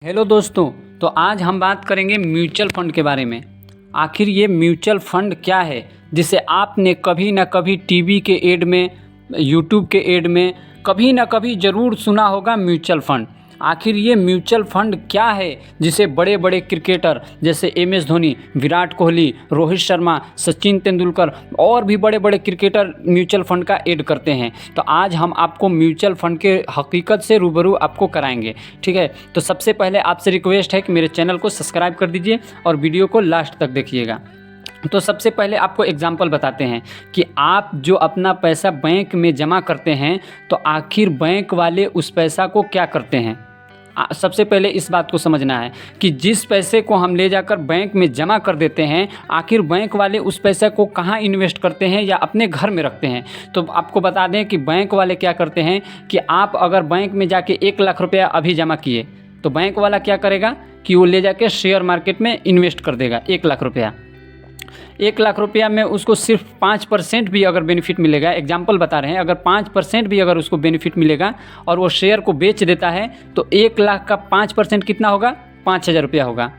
Hello दोस्तों। तो आज हम बात करेंगे म्यूचुअल फंड के बारे में। आखिर ये म्यूचुअल फंड क्या है जिसे आपने कभी ना कभी टीवी के ऐड में, यूट्यूब के ऐड में कभी ना कभी ज़रूर सुना होगा म्यूचुअल फंड। आखिर ये म्यूचुअल फंड क्या है जिसे बड़े बड़े क्रिकेटर जैसे एम.एस. धोनी, विराट कोहली, रोहित शर्मा, सचिन तेंदुलकर और भी बड़े बड़े क्रिकेटर म्यूचुअल फंड का ऐड करते हैं। तो आज हम आपको म्यूचुअल फंड के हकीकत से रूबरू आपको कराएंगे, ठीक है। तो सबसे पहले आपसे रिक्वेस्ट है कि मेरे चैनल को सब्सक्राइब कर दीजिए और वीडियो को लास्ट तक देखिएगा। तो सबसे पहले आपको एग्जाम्पल बताते हैं कि आप जो अपना पैसा बैंक में जमा करते हैं तो आखिर बैंक वाले उस पैसा को क्या करते हैं। सबसे पहले इस बात को समझना है कि जिस पैसे को हम ले जाकर बैंक में जमा कर देते हैं, आखिर बैंक वाले उस पैसे को कहाँ इन्वेस्ट करते हैं या अपने घर में रखते हैं। तो आपको बता दें कि बैंक वाले क्या करते हैं कि आप अगर बैंक में जाके 1 लाख रुपया अभी जमा किए तो बैंक वाला क्या करेगा कि वो ले जाके शेयर मार्केट में इन्वेस्ट कर देगा 1 लाख रुपया। 1 लाख रुपया में उसको सिर्फ 5% भी अगर बेनिफिट मिलेगा, एग्जाम्पल बता रहे हैं, अगर 5% भी अगर उसको बेनिफिट मिलेगा और वो शेयर को बेच देता है तो 1 लाख का 5% कितना होगा, 5,000 रुपया होगा।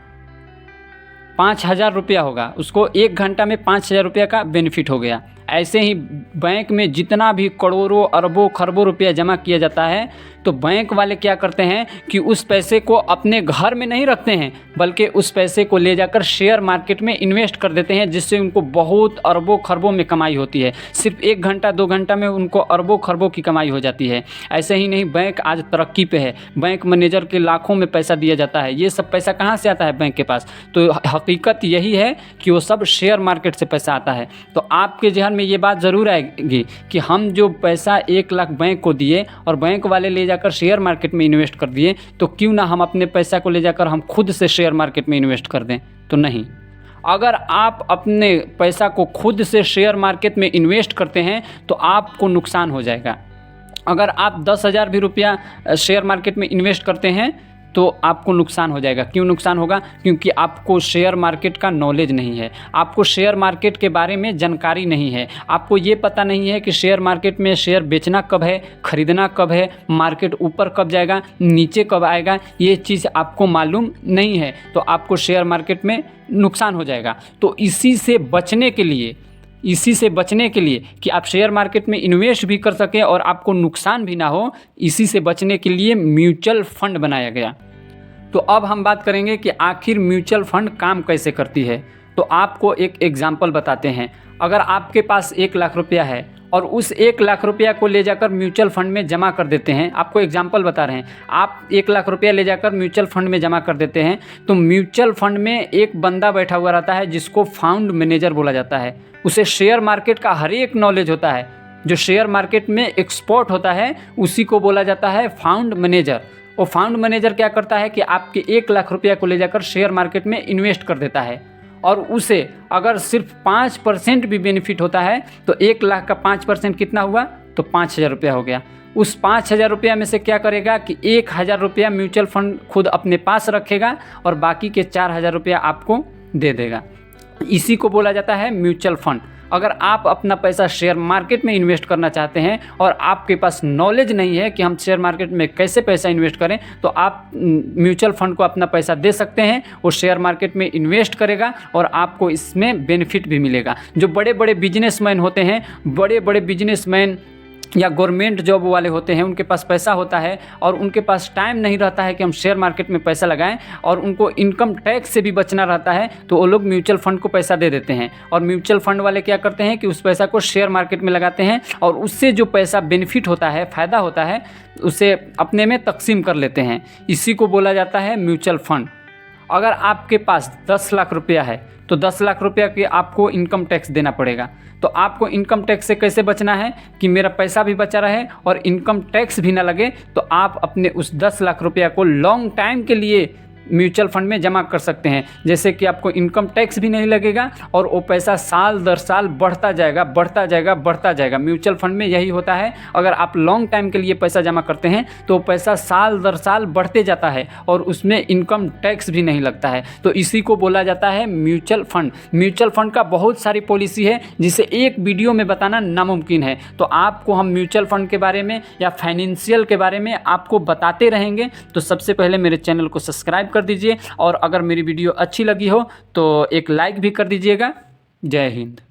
5,000 रुपया होगा, उसको 1 घंटा में 5,000 रुपया का बेनिफिट हो गया। ऐसे ही बैंक में जितना भी करोड़ों अरबों खरबों रुपया जमा किया जाता है तो बैंक वाले क्या करते हैं कि उस पैसे को अपने घर में नहीं रखते हैं बल्कि उस पैसे को ले जाकर शेयर मार्केट में इन्वेस्ट कर देते हैं, जिससे उनको बहुत अरबों खरबों में कमाई होती है। सिर्फ 1 घंटा 2 घंटा में उनको अरबों खरबों की कमाई हो जाती है। ऐसे ही नहीं, बैंक आज तरक्की पे है, बैंक मैनेजर के लाखों में पैसा दिया जाता है। ये सब पैसा कहाँ से आता है बैंक के पास? तो हकीकत यही है कि वो सब शेयर मार्केट से पैसा आता है। तो आपके जहन में ये बात ज़रूर आएगी कि हम जो पैसा 1 लाख बैंक को दिए और बैंक वाले ले जाकर शेयर मार्केट में इन्वेस्ट कर दिए, तो क्यों ना हम अपने पैसा को ले जाकर हम खुद से शेयर मार्केट में इन्वेस्ट कर दें। तो नहीं, अगर आप अपने पैसा को खुद से शेयर मार्केट में इन्वेस्ट करते हैं तो आपको नुकसान हो जाएगा। अगर आप 10,000 भी रुपया शेयर मार्केट में इन्वेस्ट करते हैं तो आपको नुकसान हो जाएगा। क्यों नुकसान होगा? क्योंकि आपको शेयर मार्केट का नॉलेज नहीं है, आपको शेयर मार्केट के बारे में जानकारी नहीं है, आपको ये पता नहीं है कि शेयर मार्केट में शेयर बेचना कब है, ख़रीदना कब है, मार्केट ऊपर कब जाएगा, नीचे कब आएगा, ये चीज़ आपको मालूम नहीं है तो आपको शेयर मार्केट में नुकसान हो जाएगा। तो इसी से बचने के लिए कि आप शेयर मार्केट में इन्वेस्ट भी कर सकें और आपको नुकसान भी ना हो, इसी से बचने के लिए म्यूचुअल फंड बनाया गया। तो अब हम बात करेंगे कि आखिर म्यूचुअल फंड काम कैसे करती है। तो आपको एक एग्जाम्पल बताते हैं। अगर आपके पास 1 लाख रुपया है और उस 1 लाख रुपया को ले जाकर म्यूचुअल फंड में जमा कर देते हैं, आपको एग्जाम्पल बता रहे हैं, आप 1 लाख रुपया ले जाकर म्यूचुअल फंड में जमा कर देते हैं तो म्यूचुअल फंड में एक बंदा बैठा हुआ रहता है जिसको फाउंड मैनेजर बोला जाता है। उसे शेयर मार्केट का हर एक नॉलेज होता है। जो शेयर मार्केट में एक्सपर्ट होता है उसी को बोला जाता है फाउंड मैनेजर। वो फाउंड मैनेजर क्या करता है कि आपके 1 लाख रुपया को ले जाकर शेयर मार्केट में इन्वेस्ट कर देता है और उसे अगर सिर्फ 5% भी बेनिफिट होता है तो 1 लाख का 5% कितना हुआ, तो 5,000 रुपया हो गया। उस 5,000 रुपया में से क्या करेगा कि 1,000 रुपया म्यूचुअल फंड खुद अपने पास रखेगा और बाकी के 4,000 रुपया आपको दे देगा। इसी को बोला जाता है म्यूचुअल फंड। अगर आप अपना पैसा शेयर मार्केट में इन्वेस्ट करना चाहते हैं और आपके पास नॉलेज नहीं है कि हम शेयर मार्केट में कैसे पैसा इन्वेस्ट करें, तो आप म्यूचुअल फंड को अपना पैसा दे सकते हैं। वो शेयर मार्केट में इन्वेस्ट करेगा और आपको इसमें बेनिफिट भी मिलेगा। जो बड़े बड़े बिजनेसमैन होते हैं, बड़े बड़े बिजनेसमैन या गवर्नमेंट जॉब वाले होते हैं, उनके पास पैसा होता है और उनके पास टाइम नहीं रहता है कि हम शेयर मार्केट में पैसा लगाएं और उनको इनकम टैक्स से भी बचना रहता है, तो वो लोग म्यूचुअल फंड को पैसा दे देते हैं। और म्यूचुअल फंड वाले क्या करते हैं कि उस पैसा को शेयर मार्केट में लगाते हैं और उससे जो पैसा बेनिफिट होता है, फ़ायदा होता है, उसे अपने में तकसीम कर लेते हैं। इसी को बोला जाता है म्यूचुअल फंड। अगर आपके पास 10 लाख रुपया है तो 10 लाख रुपया के आपको इनकम टैक्स देना पड़ेगा। तो आपको इनकम टैक्स से कैसे बचना है कि मेरा पैसा भी बचा रहे और इनकम टैक्स भी ना लगे, तो आप अपने उस 10 लाख रुपया को लॉन्ग टाइम के लिए म्यूचुअल फंड में जमा कर सकते हैं। जैसे कि आपको इनकम टैक्स भी नहीं लगेगा और वो पैसा साल दर साल बढ़ता जाएगा बढ़ता जाएगा बढ़ता जाएगा। म्यूचुअल फंड में यही होता है, अगर आप लॉन्ग टाइम के लिए पैसा जमा करते हैं तो पैसा साल दर साल बढ़ते जाता है और उसमें इनकम टैक्स भी नहीं लगता है। तो इसी को बोला जाता है म्यूचुअल फंड। म्यूचुअल फंड का बहुत सारी पॉलिसी है जिसे एक वीडियो में बताना नामुमकिन है। तो आपको हम म्यूचुअल फंड के बारे में या फाइनेंशियल के बारे में आपको बताते रहेंगे। तो सबसे पहले मेरे चैनल को सब्सक्राइब कर दीजिए और अगर मेरी वीडियो अच्छी लगी हो तो एक लाइक भी कर दीजिएगा। जय हिंद।